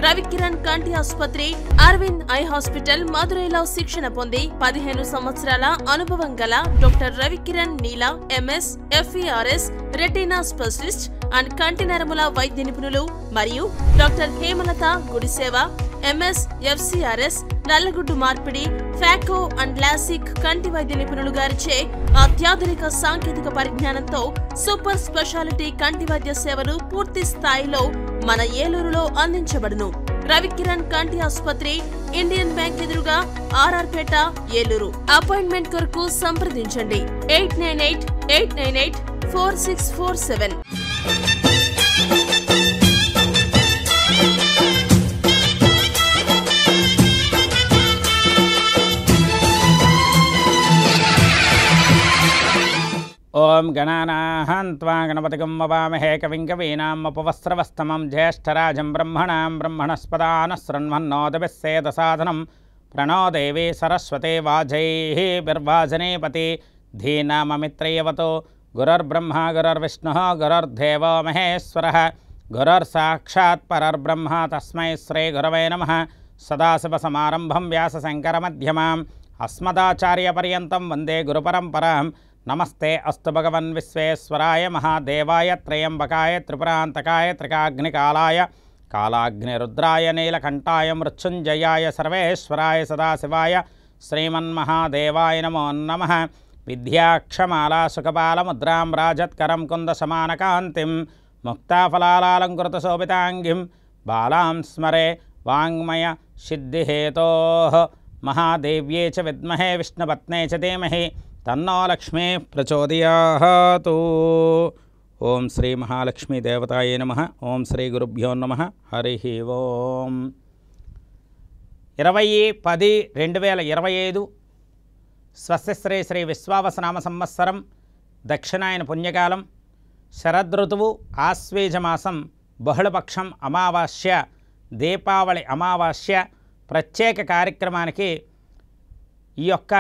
రవికిరణ్ కంటి ఆసుపత్రి, Arvind eye hospital మదురైలో శిక్షణ పొంది 15 సంవత్సరాల అనుభవం గల doctor Ravikiran Neela MS FERS retina specialist and కంటి నరముల వైద్య నిపుణులు మరియు doctor Hemalatha Gudiseva MS FCRS నల్లగుడ్డు మార్పిడి ఫ్యాకో అండ్ లాసిక్ కంటి వైద్య నిపుణులు గారిచే అత్యాధునిక సాంకేతిక పరిజ్ఞానంతో సూపర్ స్పెషాలిటీ కంటి వైద్య సేవలు పూర్తి స్థాయిలో మన ఏలూరులో అందించబడును. రవికిరణ్ కంటి ఆసుపత్రి, ఇండియన్ బ్యాంక్ ఎదురుగా, ఆర్ఆర్పేట, ఏలూరు. అపాయింట్మెంట్ కొరకు సంప్రదించండి 8988984647. ఓం గణానాహం త్వా గణపతిగం వవామహే కవిం కవీనాముపవస్త్రవస్తమం జ్యేష్ఠరాజం బ్రహ్మణస్పదానః శృణ్వన్నోదభిస్సేదసాదనం ప్రణో దేవీ సరస్వతే వాజైః బిర్వాజనేపతి ధీనామమిత్రయవతో గురుర్బ్రహ్మ గురుర్విష్ణుః గురుర్దేవో మహేశ్వరः గురుర్సాక్షాత్ పరర్బ్రహ్మ తస్మై శ్రీ గురవే నమః. సదాశివసమారంభం వ్యాసశంకరమధ్యమాం అస్మదాచార్యపర్యంతం వందే గురుపరంపరాం. నమస్తే అస్తు భగవన్ విశ్వేశ్వరాయ మహాదేవాయ త్రయంబకాయ త్రిపురాంతకాయ త్రికాగ్నికాలాయ కాలాగ్నిరుద్రాయ నీలకంఠాయ మృత్యుంజయాయ సర్వేశ్వరాయ సదాశివాయ శ్రీమన్మహాదేవాయ నమో నమః. విద్యాక్షమాలా సుఖపాలముద్రాం రాజత్కరం కుందసమానకాంతిం ముక్తాఫలాలంకృతశోభితాంగిం బాలాం స్మరే వాంగ్మయ సిద్ధిహేతోః మహాదేవ్యే చ విద్మహే విష్ణుపత్నే చ ధీమహి తన్నో లక్ష్మీ ప్రచోదయాత్. ఓం శ్రీ మహాలక్ష్మీ దేవతాయే నమః. ఓం శ్రీ గురుభ్యో నమః. హరి ఓం. 20-10-2025 స్వస్తిశ్రీ శ్రీ విశ్వావసనామ సంవత్సరం దక్షిణాయన పుణ్యకాలం శరదృతువు ఆశ్వేజమాసం బహుళపక్షం అమావాస్య దీపావళి అమావాస్య ప్రత్యేక కార్యక్రమానికి ఈ యొక్క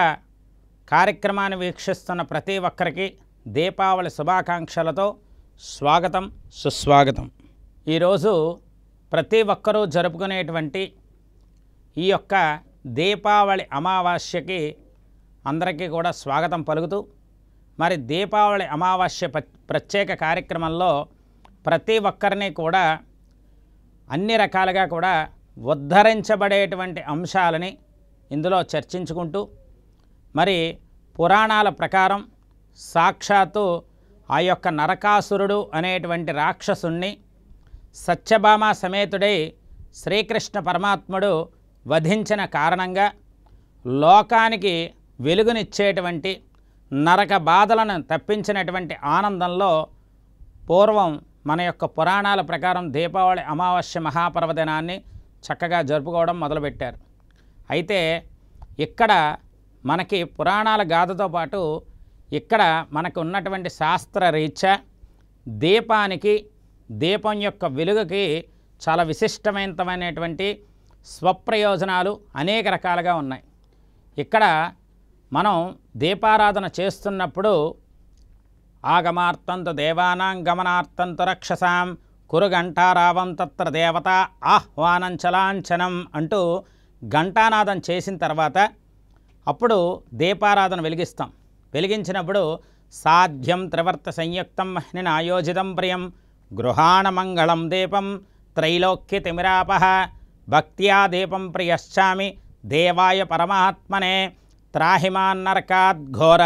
కార్యక్రమాన్ని వీక్షిస్తున్న ప్రతి ఒక్కరికి దీపావళి శుభాకాంక్షలతో స్వాగతం సుస్వాగతం. ఈరోజు ప్రతి ఒక్కరూ జరుపుకునేటువంటి ఈ యొక్క దీపావళి అమావాస్యకి అందరికీ కూడా స్వాగతం పలుకుతూ, మరి దీపావళి అమావాస్య ప్రత్యేక కార్యక్రమంలో ప్రతి ఒక్కరిని కూడా అన్ని రకాలుగా కూడా ఉద్ధరించబడేటువంటి అంశాలని ఇందులో చర్చించుకుంటూ, మరి పురాణాల ప్రకారం సాక్షాత్తు ఆ యొక్క నరకాసురుడు అనేటువంటి రాక్షసుణ్ణి సత్యభామ సమేతుడై శ్రీకృష్ణ పరమాత్ముడు వధించిన కారణంగా లోకానికి వెలుగునిచ్చేటువంటి నరక బాధలను తప్పించినటువంటి ఆనందంలో పూర్వం మన యొక్క పురాణాల ప్రకారం దీపావళి అమావాస్య మహాపర్వదినాన్ని చక్కగా జరుపుకోవడం మొదలుపెట్టారు. అయితే ఇక్కడ మనకి పురాణాల గాథతో పాటు ఇక్కడ మనకు ఉన్నటువంటి శాస్త్రరీత్యా దీపానికి, దీపం యొక్క వెలుగుకి చాలా విశిష్టమైనటువంటి స్వప్రయోజనాలు అనేక రకాలుగా ఉన్నాయి. ఇక్కడ మనం దీపారాధన చేస్తున్నప్పుడు ఆగమార్తంతు దేవానాం గమనార్తంతు రక్షసాం కురు ఘంటారావం తత్ర దేవత ఆహ్వానం చలాంఛనం అంటూ ఘంటానాదం చేసిన తర్వాత అప్పుడు దీపారాధన వెలిగిస్తాం. వెలిగించినప్పుడు సాధ్యం త్రివర్త సంయుక్తం మహ్నిన ఆయోజితం ప్రియం గృహాణ మంగళం దీపం త్రైలోక్య తిమిరాపహ భక్త్యా దీపం ప్రియశ్చామి దేవాయ పరమాత్మనే త్రాహిమాన్నరకాద్ఘోర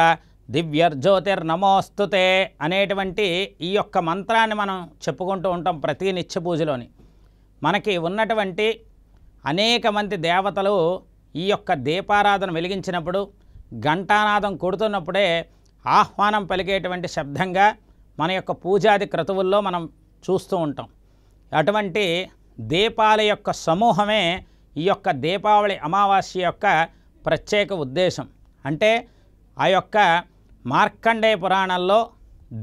దివ్యర్జ్యోతిర్నమోస్తుతే అనేటువంటి ఈ యొక్క మంత్రాన్ని మనం చెప్పుకుంటూ ఉంటాం ప్రతి నిత్య పూజలోని. మనకి ఉన్నటువంటి అనేక మంది దేవతలు ఈ యొక్క దీపారాధన వెలిగించినప్పుడు ఘంటానాదం కొడుతున్నప్పుడే ఆహ్వానం పలికేటువంటి శబ్దంగా మన యొక్క పూజాది క్రతువుల్లో మనం చూస్తూ ఉంటాం. అటువంటి దీపాల యొక్క సమూహమే ఈ యొక్క దీపావళి అమావాస్య యొక్క ప్రత్యేక ఉద్దేశం. అంటే ఆ యొక్క మార్కండేయ పురాణంలో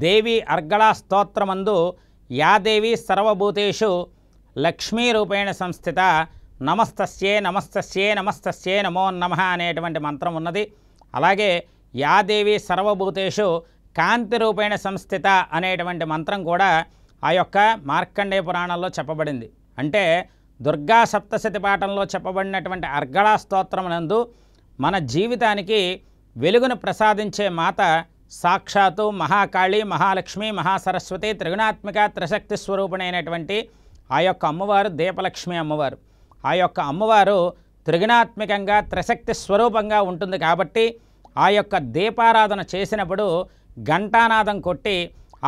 దేవి అర్గళా స్తోత్రమందు యాదేవి సర్వభూతేషు లక్ష్మీ రూపేణ సంస్థిత నమస్తస్యే నమస్తస్యే నమస్తస్యే నమో నమః అనేటువంటి మంత్రం ఉన్నది. అలాగే యాదేవి సర్వభూతేషు కాంతి రూపేణ సంస్థిత అనేటువంటి మంత్రం కూడా ఆ యొక్క మార్కండేయ పురాణంలో చెప్పబడింది. అంటే దుర్గా సప్తశతి పాఠంలో చెప్పబడినటువంటి అర్గళా స్తోత్రమునందు మన జీవితానికి వెలుగును ప్రసాదించే మాత సాక్షాత్తు మహాకాళి, మహాలక్ష్మి, మహాసరస్వతి, త్రిగుణాత్మిక త్రిశక్తి స్వరూపుణైనటువంటి ఆ యొక్క అమ్మవారు దీపలక్ష్మి అమ్మవారు. ఆ యొక్క అమ్మవారు త్రిగుణాత్మికంగా త్రిశక్తి స్వరూపంగా ఉంటుంది కాబట్టి ఆ యొక్క దీపారాధన చేసినప్పుడు ఘంటానాదం కొట్టి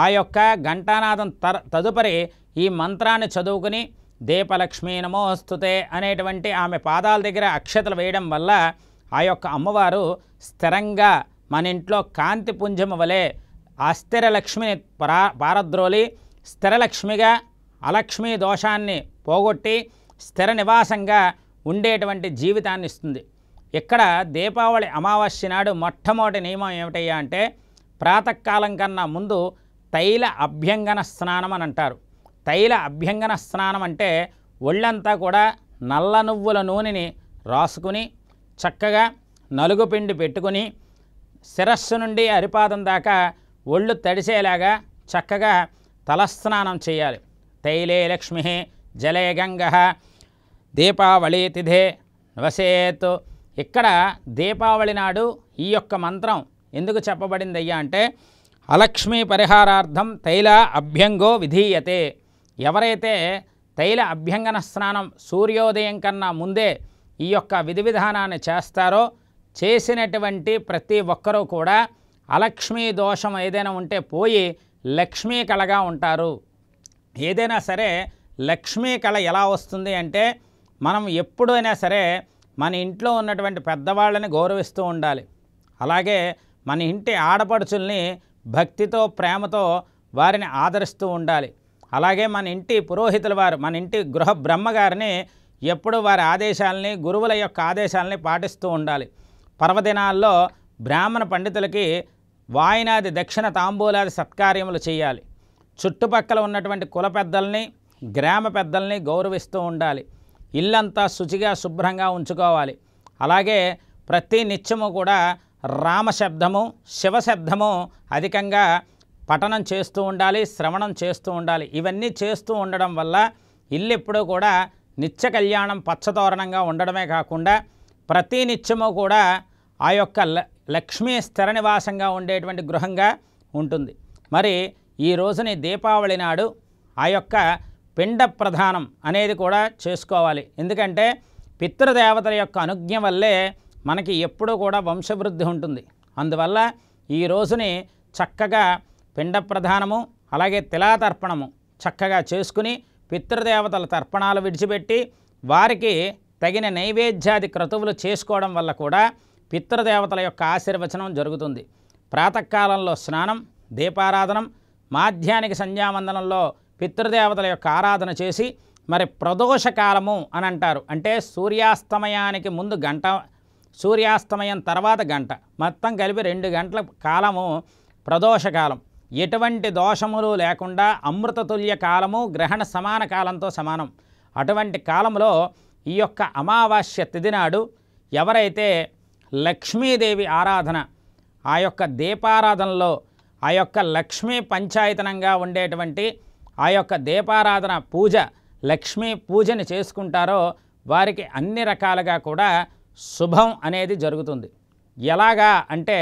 ఆ యొక్క ఘంటానాదం తదుపరి ఈ మంత్రాన్ని చదువుకుని దీపలక్ష్మీ నమోస్తుతే అనేటువంటి ఆమె పాదాల దగ్గర అక్షతలు వేయడం వల్ల ఆ యొక్క అమ్మవారు స్థిరంగా మన ఇంట్లో కాంతి పుంజము వలె అస్థిర లక్ష్మిని పారద్రోలి స్థిరలక్ష్మిగా అలక్ష్మీ దోషాన్ని పోగొట్టి స్థిర నివాసంగా ఉండేటువంటి జీవితాన్ని ఇస్తుంది. ఇక్కడ దీపావళి అమావాస్య నాడు మొట్టమొదటి నియమం ఏమిటయ్యా అంటే ప్రాతకాలం కన్నా ముందు తైల అభ్యంగన స్నానం అని అంటారు. తైల అభ్యంగన స్నానం అంటే ఒళ్ళంతా కూడా నల్ల నువ్వుల నూనెని రాసుకుని చక్కగా నలుగు పిండి పెట్టుకుని శిరస్సు నుండి అరిపాదం దాకా ఒళ్ళు తడిసేలాగా చక్కగా తలస్నానం చేయాలి. తైలే లక్ష్మి జలే గంగ దీపావళి తిథే వసేత్. ఇక్కడ దీపావళి నాడు ఈ యొక్క మంత్రం ఎందుకు చెప్పబడింది అయ్యా అంటే అలక్ష్మీ పరిహారార్థం తైల అభ్యంగో విధీయతే. ఎవరైతే తైల అభ్యంగన స్నానం సూర్యోదయం కన్నా ముందే ఈ యొక్క విధి విధానాన్ని చేస్తారో చేసినటువంటి ప్రతి ఒక్కరూ కూడా అలక్ష్మీ దోషం ఏదైనా ఉంటే పోయి లక్ష్మీ కళగా ఉంటారు. ఏదైనా సరే లక్ష్మీ కళ ఎలా వస్తుంది అంటే మనం ఎప్పుడైనా సరే మన ఇంట్లో ఉన్నటువంటి పెద్దవాళ్ళని గౌరవిస్తూ ఉండాలి. అలాగే మన ఇంటి ఆడపడుచుల్ని భక్తితో ప్రేమతో వారిని ఆదరిస్తూ ఉండాలి. అలాగే మన ఇంటి పురోహితుల వారు మన ఇంటి గృహ బ్రహ్మగారిని ఎప్పుడు వారి ఆదేశాలని గురువుల యొక్క ఆదేశాలని పాటిస్తూ ఉండాలి. పర్వదినాల్లో బ్రాహ్మణ పండితులకి వాయినాది దక్షిణ తాంబూలాది సత్కార్యములు చేయాలి. చుట్టుపక్కల ఉన్నటువంటి కుల పెద్దల్ని గ్రామ పెద్దల్ని గౌరవిస్తూ ఉండాలి. ఇల్లంతా శుచిగా శుభ్రంగా ఉంచుకోవాలి. అలాగే ప్రతి నిత్యము కూడా రామశబ్దము శివశబ్దము అధికంగా పఠనం చేస్తూ ఉండాలి, శ్రవణం చేస్తూ ఉండాలి. ఇవన్నీ చేస్తూ ఉండడం వల్ల ఇల్లు ఎప్పుడూ కూడా నిత్య కళ్యాణం పచ్చతోరణంగా ఉండడమే కాకుండా ప్రతి నిత్యము కూడా ఆ యొక్క లక్ష్మీ స్థిర నివాసంగా ఉండేటువంటి గృహంగా ఉంటుంది. మరి ఈ రోజుని దీపావళి నాడు ఆ యొక్క పిండ ప్రధానం అనేది కూడా చేసుకోవాలి. ఎందుకంటే పితృదేవతల యొక్క అనుజ్ఞ వల్లే మనకి ఎప్పుడూ కూడా వంశవృద్ధి ఉంటుంది. అందువల్ల ఈ రోజుని చక్కగా పిండ ప్రధానము అలాగే తిలాతర్పణము చక్కగా చేసుకుని పితృదేవతల తర్పణాలు విడిచిపెట్టి వారికి తగిన నైవేద్యాది క్రతువులు చేసుకోవడం వల్ల కూడా పితృదేవతల యొక్క ఆశీర్వచనం జరుగుతుంది. ప్రాతకాలంలో స్నానం, దీపారాధనం, మాధ్యానిక సంధ్యావందనంలో పితృదేవతల యొక్క ఆరాధన చేసి మరి ప్రదోషకాలము అని అంటారు. అంటే సూర్యాస్తమయానికి ముందు గంట, సూర్యాస్తమయం తర్వాత గంట, మొత్తం కలిపి 2 గంటల కాలము ప్రదోషకాలం. ఎటువంటి దోషములు లేకుండా అమృతతుల్య కాలము, గ్రహణ సమాన కాలంతో సమానం. అటువంటి కాలంలో ఈ యొక్క అమావాస్య తిథి నాడు ఎవరైతే లక్ష్మీదేవి ఆరాధన ఆ యొక్క దీపారాధనలో ఆ యొక్క లక్ష్మీ పంచాయతనంగా ఉండేటువంటి ఆ యొక్క దీపారాధన పూజ లక్ష్మీ పూజని చేసుకుంటారో వారికి అన్ని రకాలుగా కూడా శుభం అనేది జరుగుతుంది. ఎలాగా అంటే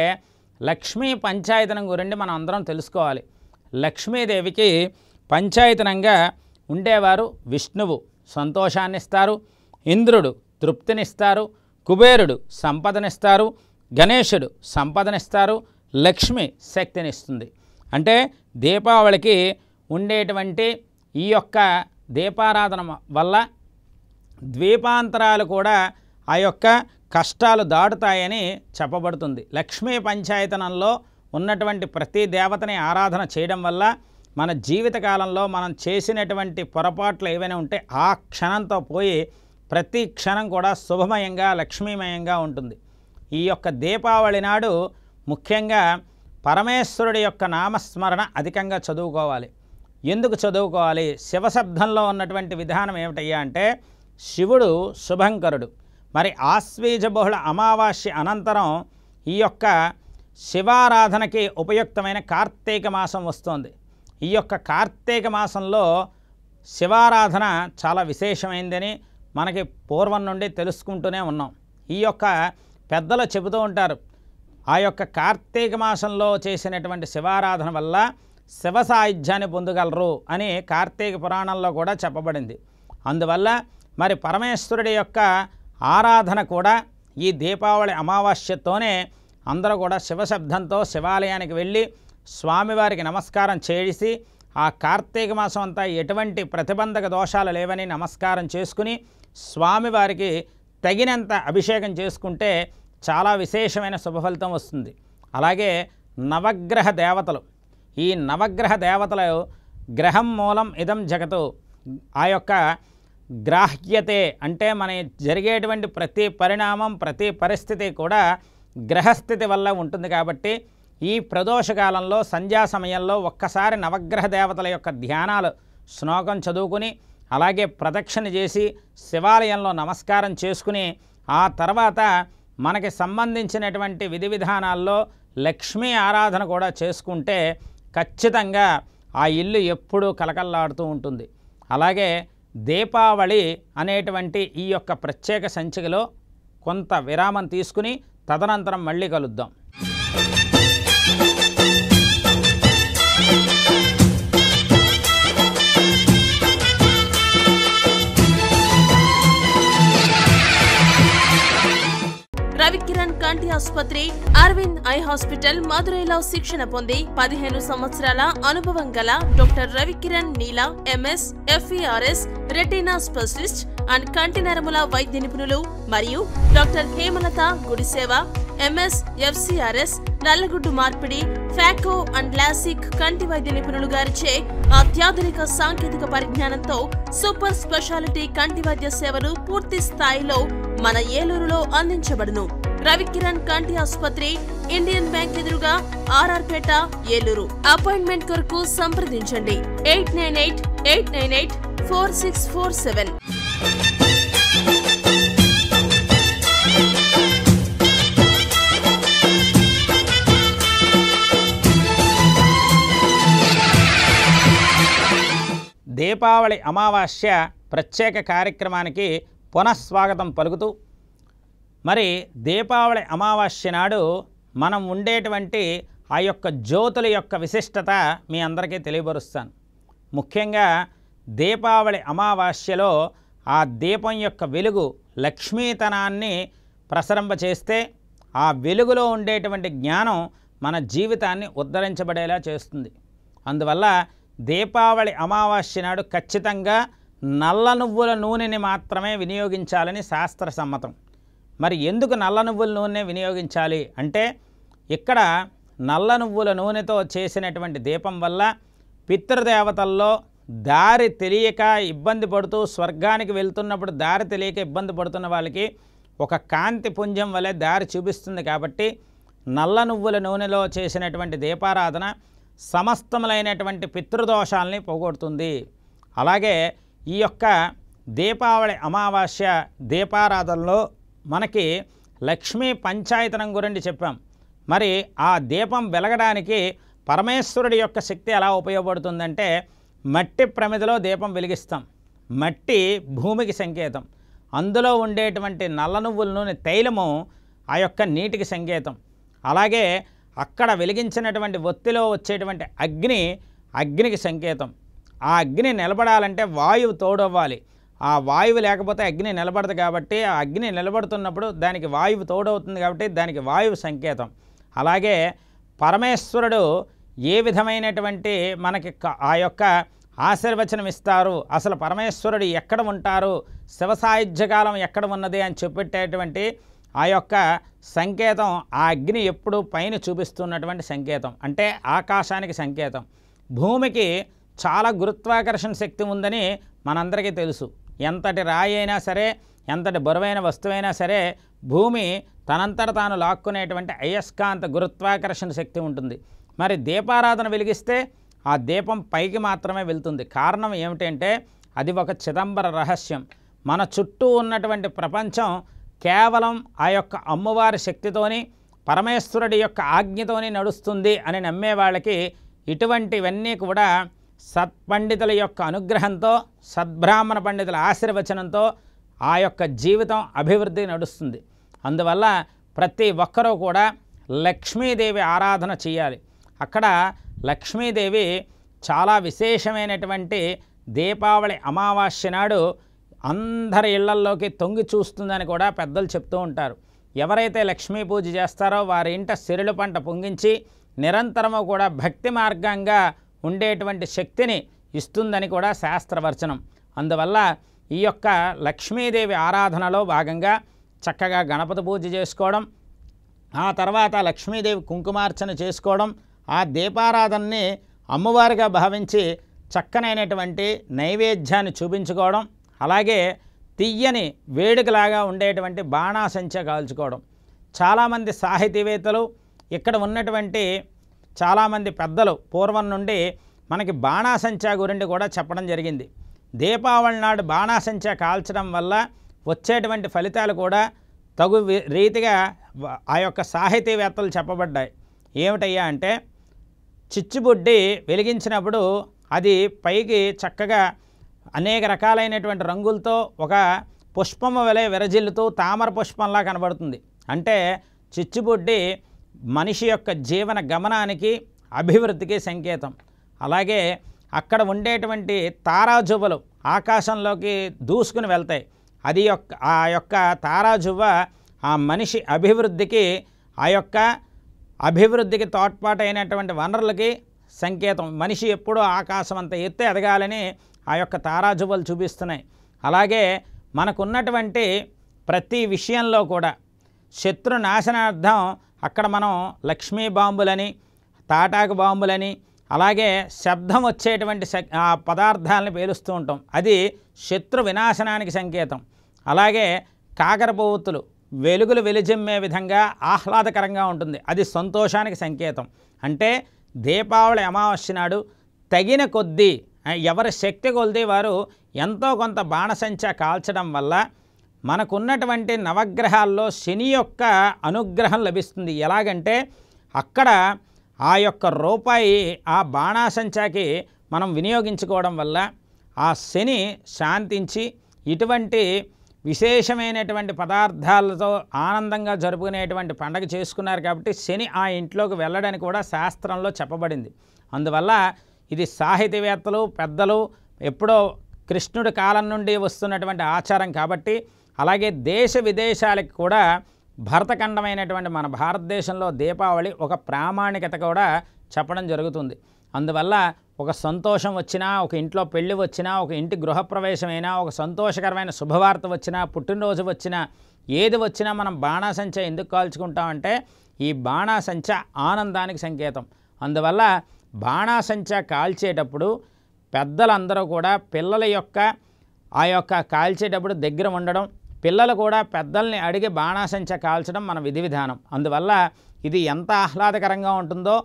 లక్ష్మీ పంచాయతనం గురించి మనం అందరం తెలుసుకోవాలి. లక్ష్మీదేవికి పంచాయతనంగా ఉండేవారు విష్ణువు సంతోషాన్నిస్తారు, ఇంద్రుడు తృప్తినిస్తారు, కుబేరుడు సంపదనిస్తారు, గణేశుడు సంపదనిస్తారు, లక్ష్మి శక్తినిస్తుంది. అంటే దీపావళికి ఉండేటువంటి ఈ యొక్క దీపారాధన వల్ల ద్వీపాంతరాలు కూడా ఆ యొక్క కష్టాలు దాటుతాయని చెప్పబడుతుంది. లక్ష్మీ పంచాయతనంలో ఉన్నటువంటి ప్రతి దేవతని ఆరాధన చేయడం వల్ల మన జీవితకాలంలో మనం చేసినటువంటి పొరపాట్లు ఏవైనా ఉంటే ఆ క్షణంతో పోయి ప్రతి క్షణం కూడా శుభమయంగా లక్ష్మీమయంగా ఉంటుంది. ఈ యొక్క దీపావళి నాడు ముఖ్యంగా పరమేశ్వరుడి యొక్క నామస్మరణ అధికంగా చదువుకోవాలి. ఎందుకు చదువుకోవాలి? శివశబ్దంలో ఉన్నటువంటి విధానం ఏమిటయ్యా అంటే శివుడు శుభంకరుడు. మరి ఆశ్వీజ బహుళ అమావాస్య అనంతరం ఈ యొక్క శివారాధనకి ఉపయుక్తమైన కార్తీక మాసం వస్తుంది. ఈ యొక్క కార్తీక మాసంలో శివారాధన చాలా విశేషమైందని మనకి పూర్వం నుండి తెలుసుకుంటూనే ఉన్నాం. ఈ యొక్క పెద్దలు చెబుతూ ఉంటారు, ఆ యొక్క కార్తీక మాసంలో చేసినటువంటి శివారాధన వల్ల శివ సాయుధ్యాన్ని పొందగలరు అని కార్తీక పురాణంలో కూడా చెప్పబడింది. అందువల్ల మరి పరమేశ్వరుడి యొక్క ఆరాధన కూడా ఈ దీపావళి అమావాస్యతోనే అందరూ కూడా శివశబ్దంతో శివాలయానికి వెళ్ళి స్వామివారికి నమస్కారం చేసి ఆ కార్తీక మాసం అంతా ఎటువంటి ప్రతిబంధక దోషాలు లేవని నమస్కారం చేసుకుని స్వామివారికి తగినంత అభిషేకం చేసుకుంటే చాలా విశేషమైన శుభఫలితం వస్తుంది. అలాగే నవగ్రహ దేవతలు, ఈ నవగ్రహ దేవతలు గ్రహం మూలం ఇదం జగతు, ఆ యొక్క గ్రాహ్యతే అంటే మన జరిగేటువంటి ప్రతి పరిణామం ప్రతి పరిస్థితి కూడా గ్రహస్థితి వల్ల ఉంటుంది. కాబట్టి ఈ ప్రదోషకాలంలో సంధ్యా సమయంలో ఒక్కసారి నవగ్రహ దేవతల యొక్క ధ్యానాలు శ్లోకం చదువుకుని అలాగే ప్రదక్షిణ చేసి శివాలయంలో నమస్కారం చేసుకుని ఆ తర్వాత మనకి సంబంధించినటువంటి విధి విధానాల్లో లక్ష్మీ ఆరాధన కూడా చేసుకుంటే ఖచ్చితంగా ఆ ఇల్లు ఎప్పుడూ కలకల్లాడుతూ ఉంటుంది. అలాగే దీపావళి అనేటువంటి ఈ యొక్క ప్రత్యేక సంచికలో కొంత విరామం తీసుకుని తదనంతరం మళ్ళీ కలుద్దాం. రవికిరణ్ కంటి ఆసుపత్రి, అరవింద్ ఐ హాస్పిటల్ మదురైలో శిక్షణ పొంది 15 సంవత్సరాల అనుభవం గల doctor Ravikiran Neela MS FERS retina specialist and కంటి నరముల వైద్య నిపుణులు మరియు doctor Hemalatha Gudiseva MS FCRS నల్లగుడ్డు మార్పిడి ఫాకో అండ్ లాసిక్ కంటి వైద్య నిపుణులు గారిచే అత్యాధునిక సాంకేతిక పరిజ్ఞానంతో సూపర్ స్పెషాలిటీ కంటి వైద్య సేవలు పూర్తి స్థాయిలో మన ఏలూరులో అందించబడును. రవికిరణ్ కంటి ఆసుపత్రి, ఇండియన్ బ్యాంక్ ఎదురుగా RR పేట, ఏలూరు. అపాయింట్మెంట్ కొరకు సంప్రదించండి 898-898-4647. దీపావళి అమావాస్య ప్రత్యేక కార్యక్రమానికి పునఃస్వాగతం పలుకుతూ మరి దీపావళి అమావాస్య నాడు మనం ఉండేటువంటి ఆ యొక్క జ్యోతుల యొక్క విశిష్టత మీ అందరికీ తెలియపరుస్తాను. ముఖ్యంగా దీపావళి అమావాస్యలో ఆ దీపం యొక్క వెలుగు లక్ష్మీతనాన్ని ప్రసరింపచేస్తే ఆ వెలుగులో ఉండేటువంటి జ్ఞానం మన జీవితాన్ని ఉద్ధరించబడేలా చేస్తుంది. అందువల్ల దీపావళి అమావాస్య నాడు ఖచ్చితంగా నల్ల నువ్వుల నూనెని మాత్రమే వినియోగించాలని శాస్త్ర సమ్మతం. మరి ఎందుకు నల్ల నువ్వుల నూనె వినియోగించాలి అంటే, ఇక్కడ నల్ల నువ్వుల నూనెతో చేసినటువంటి దీపం వల్ల పితృదేవతల్లో దారి తెలియక ఇబ్బంది పడుతూ స్వర్గానికి వెళ్తున్నప్పుడు దారి తెలియక ఇబ్బంది పడుతున్న వాళ్ళకి ఒక కాంతి పుంజం వలె దారి చూపిస్తుంది. కాబట్టి నల్ల నువ్వుల నూనెలో చేసినటువంటి దీపారాధన సమస్తములైనటువంటి పితృదోషాలని పోగొడుతుంది. అలాగే ఈ యొక్క దీపావళి అమావాస్య దీపారాధనలో మనకి లక్ష్మీ పంచాయతనం గురించి చెప్పాం. మరి ఆ దీపం వెలగడానికి పరమేశ్వరుడి యొక్క శక్తి ఎలా ఉపయోగపడుతుందంటే, మట్టి ప్రమిదలో దీపం వెలిగిస్తాం. మట్టి భూమికి సంకేతం, అందులో ఉండేటువంటి నల్ల నువ్వుల నూనె తైలము ఆ యొక్క నీటికి సంకేతం. అలాగే అక్కడ వెలిగించినటువంటి ఒత్తిలో వచ్చేటువంటి అగ్నికి సంకేతం. ఆ అగ్ని నిలబడాలంటే వాయువు తోడవ్వాలి. ఆ వాయువు లేకపోతే అగ్ని నిలబడదు. కాబట్టి ఆ అగ్ని నిలబడుతున్నప్పుడు దానికి వాయువు తోడవుతుంది, కాబట్టి దానికి వాయువు సంకేతం. అలాగే పరమేశ్వరుడు ఏ విధమైనటువంటి మనకి ఆ యొక్క ఆశీర్వచనం ఇస్తారు, అసలు పరమేశ్వరుడు ఎక్కడ ఉంటారు, శివ సాయుధ్యకాలం ఎక్కడ ఉన్నది అని చెప్పేటటువంటి ఆ యొక్క సంకేతం ఆ అగ్ని ఎప్పుడు పైన చూపిస్తున్నటువంటి సంకేతం, అంటే ఆకాశానికి సంకేతం. భూమికి చాలా గురుత్వాకర్షణ శక్తి ఉందని మనందరికీ తెలుసు. ఎంతటి రాయి అయినా సరే, ఎంతటి బరువైన వస్తువైనా సరే భూమి తనంతట తాను లాక్కునేటువంటి అయస్కాంత గురుత్వాకర్షణ శక్తి ఉంటుంది. మరి దీపారాధన వెలిగిస్తే ఆ దీపం పైకి మాత్రమే వెళ్తుంది. కారణం ఏమిటంటే అది ఒక చిదంబర రహస్యం. మన చుట్టూ ఉన్నటువంటి ప్రపంచం కేవలం ఆ యొక్క అమ్మవారి శక్తితోని పరమేశ్వరుడి యొక్క ఆజ్ఞతోని నడుస్తుంది అని నమ్మే వాళ్ళకి ఇటువంటివన్నీ కూడా సత్పండితుల యొక్క అనుగ్రహంతో, సద్బ్రాహ్మణ పండితుల ఆశీర్వచనంతో ఆ యొక్క జీవితం అభివృద్ధి నడుస్తుంది. అందువల్ల ప్రతి ఒక్కరూ కూడా లక్ష్మీదేవి ఆరాధన చేయాలి. అక్కడ లక్ష్మీదేవి చాలా విశేషమైనటువంటి దీపావళి అమావాస్య నాడు అందరి ఇళ్లల్లోకి తొంగి చూస్తుందని కూడా పెద్దలు చెప్తూ ఉంటారు. ఎవరైతే లక్ష్మీ పూజ చేస్తారో వారి ఇంట సిరుల పంట పొంగించి నిరంతరము కూడా భక్తి మార్గంగా ఉండేటువంటి శక్తిని ఇస్తుందని కూడా శాస్త్రవర్చనం. అందువల్ల ఈ యొక్క లక్ష్మీదేవి ఆరాధనలో భాగంగా చక్కగా గణపతి పూజ చేసుకోవడం, ఆ తర్వాత లక్ష్మీదేవి కుంకుమార్చన చేసుకోవడం, ఆ దీపారాధనని అమ్మవారిగా భావించి చక్కనైనటువంటి నైవేద్యాన్ని చూపించుకోవడం, అలాగే తియ్యని వేడుకలాగా ఉండేటువంటి బాణాసంచా కాల్చుకోవడం. చాలామంది సాహితీవేత్తలు ఇక్కడ ఉన్నటువంటి చాలామంది పెద్దలు పూర్వం నుండి మనకి బాణాసంచా గురించి కూడా చెప్పడం జరిగింది. దీపావళి నాడు బాణాసంచా కాల్చడం వల్ల వచ్చేటువంటి ఫలితాలు కూడా తగు రీతిగా ఆ యొక్క సాహితీవేత్తలు చెప్పబడ్డాయి. ఏమిటయ్యా అంటే, చిచ్చుబుడ్డి వెలిగించినప్పుడు అది పైకి చక్కగా అనేక రకాలైనటువంటి రంగులతో ఒక పుష్పము వలె విరజిల్లుతూ తామర పుష్పంలా కనబడుతుంది. అంటే చిచ్చుబుడ్డి మనిషి యొక్క జీవన గమనానికి అభివృద్ధికి సంకేతం. అలాగే అక్కడ ఉండేటువంటి తారాజువ్వలు ఆకాశంలోకి దూసుకుని వెళ్తాయి. అది ఆ యొక్క తారాజువ్వ ఆ మనిషి అభివృద్ధికి, ఆ యొక్క అభివృద్ధికి తోడ్పాటు అయినటువంటి వనరులకి సంకేతం. మనిషి ఎప్పుడూ ఆకాశం అంత ఎత్తు ఎదగాలని ఆ యొక్క తారాజువ్వలు చూపిస్తున్నాయి. అలాగే మనకున్నటువంటి ప్రతి విషయంలో కూడా శత్రు నాశనార్థం అక్కడ మనం లక్ష్మీ బాంబులని, తాటాకు బాంబులని, అలాగే శబ్దం వచ్చేటువంటి పదార్థాలను పేలుస్తూ ఉంటాం. అది శత్రు వినాశనానికి సంకేతం. అలాగే కాకరపువ్వొత్తులు వెలుగులు వెలిజిమ్మే విధంగా ఆహ్లాదకరంగా ఉంటుంది. అది సంతోషానికి సంకేతం. అంటే దీపావళి అమావాస్య నాడు తగిన కొద్దీ ఎవరి శక్తి కొద్దీ వారు ఎంతో కొంత బాణసంచా కాల్చడం వల్ల మనకున్నటువంటి నవగ్రహాల్లో శని యొక్క అనుగ్రహం లభిస్తుంది. ఎలాగంటే అక్కడ ఆ యొక్క రూపాయి ఆ బాణాసంచాకి మనం వినియోగించుకోవడం వల్ల ఆ శని శాంతించి ఇటువంటి విశేషమైనటువంటి పదార్థాలతో ఆనందంగా జరుపుకునేటువంటి పండగ చేసుకున్నారు. కాబట్టి శని ఆ ఇంట్లోకి వెళ్ళడానికి కూడా శాస్త్రంలో చెప్పబడింది. అందువల్ల ఇది సాహితీవేత్తలు పెద్దలు ఎప్పుడో కృష్ణుడి కాలం నుండి వస్తున్నటువంటి ఆచారం కాబట్టి, అలాగే దేశ విదేశాలకు కూడా భరతఖండమైనటువంటి మన భారతదేశంలో దీపావళి ఒక ప్రామాణికత కూడా చెప్పడం జరుగుతుంది. అందువల్ల ఒక సంతోషం వచ్చినా, ఒక ఇంట్లో పెళ్లి వచ్చినా, ఒక ఇంటి గృహప్రవేశమైనా, ఒక సంతోషకరమైన శుభవార్త వచ్చినా, పుట్టినరోజు వచ్చినా, ఏది వచ్చినా మనం బాణాసంచా ఎందుకు కాల్చుకుంటామంటే ఈ బాణాసంచా ఆనందానికి సంకేతం. అందువల్ల బాణాసంచా కాల్చేటప్పుడు పెద్దలందరూ కూడా పిల్లల యొక్క ఆ యొక్క కాల్చేటప్పుడు దగ్గర ఉండడం, పిల్లలు కూడా పెద్దల్ని అడిగి బాణాసంచా కాల్చడం మన విధి విధానం. అందువల్ల ఇది ఎంత ఆహ్లాదకరంగా ఉంటుందో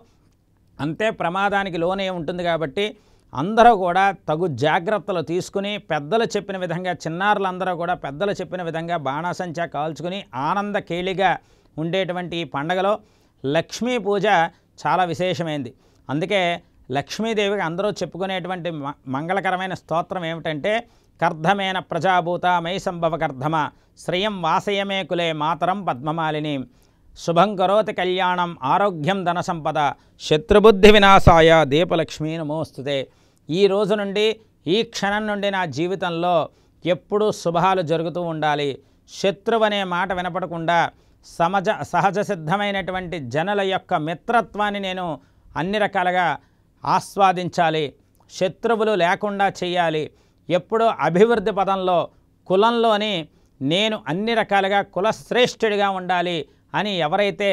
అంతే ప్రమాదానికి లోనే ఉంటుంది. కాబట్టి అందరూ కూడా తగు జాగ్రత్తలు తీసుకుని పెద్దలు చెప్పిన విధంగా, చిన్నారులందరూ కూడా పెద్దలు చెప్పిన విధంగా బాణాసంచా కాల్చుకుని ఆనంద కేళిగా ఉండేటువంటి ఈ పండగలో లక్ష్మీ పూజ చాలా విశేషమైంది. అందుకే లక్ష్మీదేవికి అందరూ చెప్పుకునేటువంటి మంగళకరమైన స్తోత్రం ఏమిటంటే, కర్ధమేన ప్రజాభూత మై సంభవ కర్ధమ శ్రియం వాసయమే కులే మాతరం పద్మమాలిని శుభం కరోతి కళ్యాణం ఆరోగ్యం ధన సంపద శత్రుబుద్ధి వినాశాయ దీపలక్ష్మీ నమోస్తుతే. ఈ రోజు నుండి, ఈ క్షణం నుండి నా జీవితంలో ఎప్పుడూ శుభాలు జరుగుతూ ఉండాలి. శత్రువు అనే మాట వినపడకుండా సహజ సిద్ధమైనటువంటి జనుల యొక్క మిత్రత్వాన్ని నేను అన్ని రకాలుగా ఆస్వాదించాలి. శత్రువులు లేకుండా చేయాలి. ఎప్పుడూ అభివృద్ధి పదంలో కులంలోని నేను అన్ని రకాలుగా కులశ్రేష్ఠుడిగా ఉండాలి అని ఎవరైతే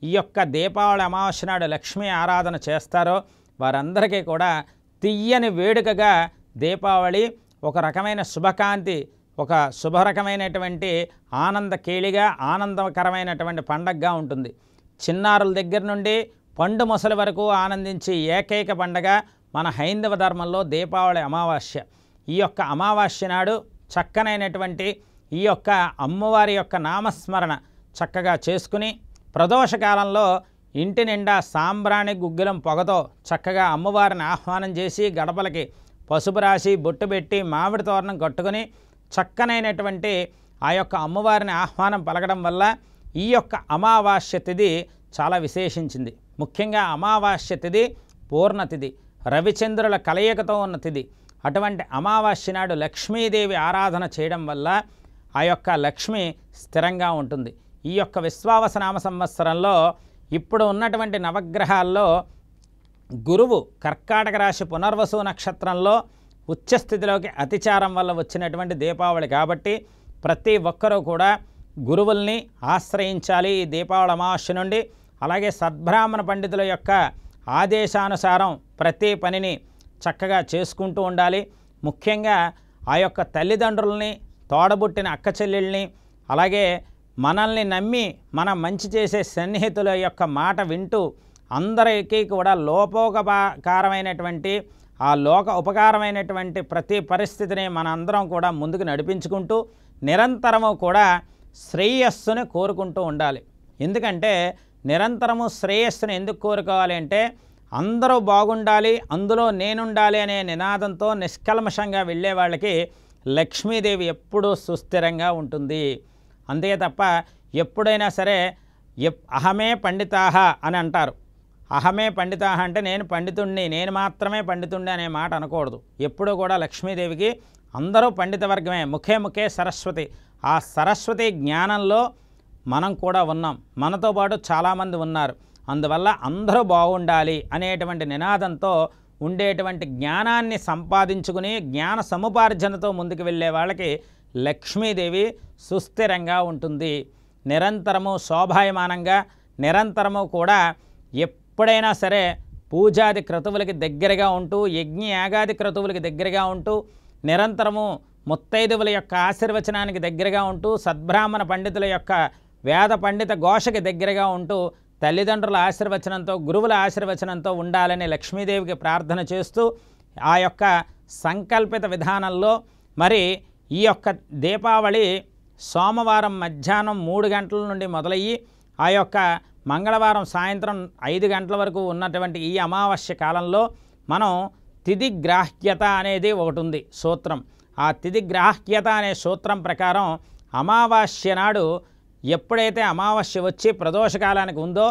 ఈ యొక్క దీపావళి అమావాస్య నాడు లక్ష్మీ ఆరాధన చేస్తారో వారందరికీ కూడా తియ్యని వేడుకగా దీపావళి ఒక రకమైన శుభకాంతి, ఒక శుభరకమైనటువంటి ఆనంద కేళిగా ఆనందకరమైనటువంటి పండగగా ఉంటుంది. చిన్నారుల దగ్గర నుండి పండు ముసలి వరకు ఆనందించి ఏకైక పండగ మన హైందవ ధర్మంలో దీపావళి అమావాస్య. ఈ యొక్క అమావాస్య నాడు చక్కనైనటువంటి ఈ యొక్క అమ్మవారి యొక్క నామస్మరణ చక్కగా చేసుకుని ప్రదోషకాలంలో ఇంటి నిండా సాంబ్రాణి గుగ్గిలం పొగతో చక్కగా అమ్మవారిని ఆహ్వానం చేసి గడపలకి పసుపు రాసి బొట్టు పెట్టి మామిడి తోరణం కట్టుకుని చక్కనైనటువంటి ఆ యొక్క అమ్మవారిని ఆహ్వానం పలకడం వల్ల ఈ యొక్క అమావాస్య తిథి చాలా విశేషించింది. ముఖ్యంగా అమావాస్య తిథి పూర్ణతిథి, రవిచంద్రుల కలయికతో ఉన్న తిథి. అటువంటి అమావాస్య నాడు లక్ష్మీదేవి ఆరాధన చేయడం వల్ల ఆ యొక్క లక్ష్మి స్థిరంగా ఉంటుంది. ఈ యొక్క విశ్వావసనామ సంవత్సరంలో ఇప్పుడు ఉన్నటువంటి నవగ్రహాల్లో గురువు కర్కాటక రాశి పునర్వసు నక్షత్రంలో ఉచ్చస్థితిలోకి అతిచారం వల్ల వచ్చినటువంటి దీపావళి కాబట్టి ప్రతి ఒక్కరూ కూడా గురువుల్ని ఆశ్రయించాలి ఈ దీపావళి అమావాస్య నుండి. అలాగే సద్బ్రాహ్మణ పండితుల యొక్క ఆదేశానుసారం ప్రతి పనిని చక్కగా చేసుకుంటూ ఉండాలి. ముఖ్యంగా ఆ యొక్క తల్లిదండ్రుల్ని, తోడబుట్టిన అక్క చెల్లెళ్ళని, అలాగే మనల్ని నమ్మి మనం మంచి చేసే సన్నిహితుల యొక్క మాట వింటూ అందరికీ కూడా లోకోపకారమైనటువంటి ఆ లోక ఉపకారమైనటువంటి ప్రతి పరిస్థితిని మనందరం కూడా ముందుకు నడిపించుకుంటూ నిరంతరము కూడా శ్రేయస్సుని కోరుకుంటూ ఉండాలి. ఎందుకంటే నిరంతరము శ్రేయస్సుని ఎందుకు కోరుకోవాలి అంటే అందరూ బాగుండాలి, అందులో నేనుండాలి అనే నినాదంతో నిష్కల్మషంగా వెళ్ళే వాళ్ళకి లక్ష్మీదేవి ఎప్పుడూ సుస్థిరంగా ఉంటుంది. అంతే తప్ప ఎప్పుడైనా సరే అహమే పండితాహ అని అంటారు. అహమే పండితాహ అంటే నేను పండితుణ్ణి, నేను మాత్రమే పండితుణ్ణి అనే మాట అనకూడదు. ఎప్పుడూ కూడా లక్ష్మీదేవికి అందరూ పండిత వర్గమే. ముఖే సరస్వతి. ఆ సరస్వతి జ్ఞానంలో మనం కూడా ఉన్నాం, మనతో పాటు చాలామంది ఉన్నారు. అందువల్ల అందరూ బాగుండాలి అనేటువంటి నినాదంతో ఉండేటువంటి జ్ఞానాన్ని సంపాదించుకుని జ్ఞాన సముపార్జనతో ముందుకు వెళ్ళే వాళ్ళకి లక్ష్మీదేవి సుస్థిరంగా ఉంటుంది. నిరంతరము శోభాయమానంగా నిరంతరము కూడా ఎప్పుడైనా సరే పూజాది క్రతువులకి దగ్గరగా ఉంటూ, యజ్ఞ యాగాది క్రతువులకి దగ్గరగా ఉంటూ, నిరంతరము ముత్తైదువుల యొక్క ఆశీర్వచనానికి దగ్గరగా ఉంటూ, సద్బ్రాహ్మణ పండితుల యొక్క వేద పండిత ఘోషకి దగ్గరగా ఉంటూ, తల్లిదండ్రుల ఆశీర్వచనంతో, గురువుల ఆశీర్వచనంతో ఉండాలని లక్ష్మీదేవికి ప్రార్థన చేస్తూ ఆ యొక్క సంకల్పిత విధానంలో మరి ఈ యొక్క దీపావళి సోమవారం మధ్యాహ్నం 3 గంటల నుండి మొదలయ్యి ఆ యొక్క మంగళవారం సాయంత్రం 5 గంటల వరకు ఉన్నటువంటి ఈ అమావాస్య కాలంలో మనం తిథి గ్రాహ్యత అనేది ఒకటి ఉంది సూత్రం. ఆ తిథి గ్రాహ్యత అనే సూత్రం ప్రకారం అమావాస్య నాడు ఎప్పుడైతే అమావాస్య వచ్చి ప్రదోషకాలానికి ఉందో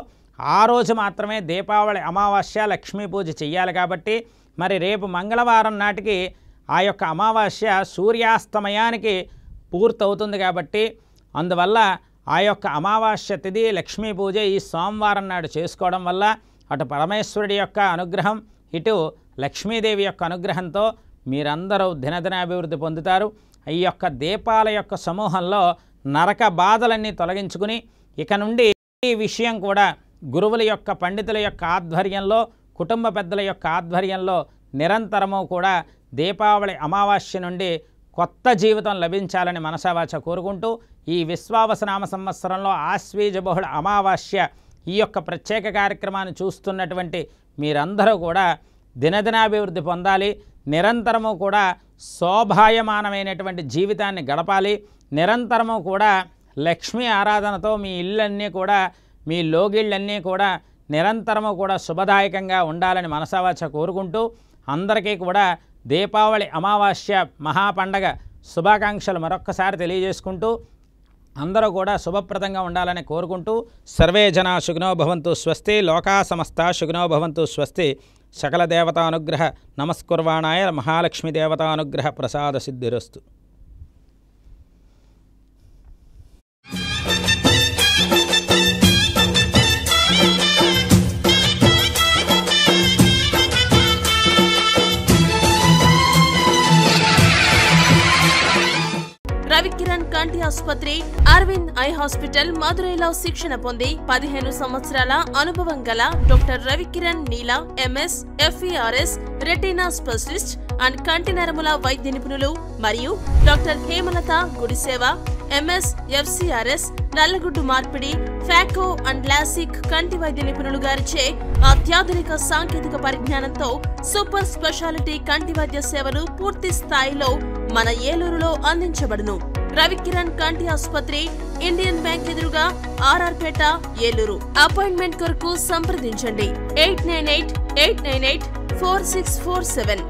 ఆ రోజు మాత్రమే దీపావళి అమావాస్య లక్ష్మీ పూజ చెయ్యాలి. కాబట్టి మరి రేపు మంగళవారం నాటికి ఆ యొక్క అమావాస్య సూర్యాస్తమయానికి పూర్తవుతుంది. కాబట్టి అందువల్ల ఆ యొక్క అమావాస్య తిథి లక్ష్మీ పూజ ఈ సోమవారం నాడు చేసుకోవడం వల్ల అటు పరమేశ్వరుడి యొక్క అనుగ్రహం, ఇటు లక్ష్మీదేవి యొక్క అనుగ్రహంతో మీరందరూ దినదినాభివృద్ధి పొందుతారు. ఈ యొక్క దీపాల యొక్క సమూహంలో నరక బాధలన్నీ తొలగించుకుని ఇక నుండి ఈ విషయం కూడా గురువుల యొక్క పండితుల యొక్క ఆధ్వర్యంలో, కుటుంబ పెద్దల యొక్క ఆధ్వర్యంలో నిరంతరము కూడా దీపావళి అమావాస్య నుండి కొత్త జీవితం లభించాలని మనసావాచ కోరుకుంటూ ఈ విశ్వావసనామ సంవత్సరంలో ఆశ్వీజ బహుళ అమావాస్య ఈ యొక్క ప్రత్యేక కార్యక్రమాన్ని చూస్తున్నటువంటి మీరందరూ కూడా దినదినాభివృద్ధి పొందాలి. నిరంతరము కూడా శోభాయమానమైనటువంటి జీవితాన్ని గడపాలి. నిరంతరము కూడా లక్ష్మీ ఆరాధనతో మీ ఇళ్ళన్నీ కూడా, మీ లోగిళ్ళన్నీ కూడా నిరంతరము కూడా శుభదాయకంగా ఉండాలని మనసావాచ కోరుకుంటూ అందరికీ కూడా దీపావళి అమావాస్య మహాపండగ శుభాకాంక్షలు మరొక్కసారి తెలియజేసుకుంటూ అందరూ కూడా శుభప్రదంగా ఉండాలని కోరుకుంటూ సర్వే జనా సుఖినో భవంతు స్వస్తి, లోకా సమస్త సుఖినో భవంతు స్వస్తి. సకల దేవతానుగ్రహ నమస్కుర్వాణాయ మహాలక్ష్మీ దేవతానుగ్రహ ప్రసాద సిద్ధిరస్తు. రవికిరణ్ కంటి ఆసుపత్రి, అరవింద్ ఐ హాస్పిటల్ మదురైలో శిక్షణ పొంది 15 సంవత్సరాల అనుభవం గల doctor Ravikiran Neela MS, FERS retina specialist and కంటి నరముల వైద్య నిపుణులు మరియు doctor Hemalatha Gudiseva MS, FCRS నల్లగుడ్డు మార్పిడి, ఫ్యాకో అండ్ లాసిక్ కంటి వైద్య నిపుణులు గారిచే అత్యాధునిక సాంకేతిక పరిజ్ఞానంతో సూపర్ స్పెషాలిటీ కంటి వైద్య సేవలు పూర్తి స్థాయిలో మన ఏలూరులో అందించబడును. రవికిరణ్ కంటి ఆసుపత్రి, ఇండియన్ బ్యాంక్ ఎదురుగా RR పేట, ఏలూరు. అపాయింట్మెంట్ కొరకు సంప్రదించండి 898-898-4647.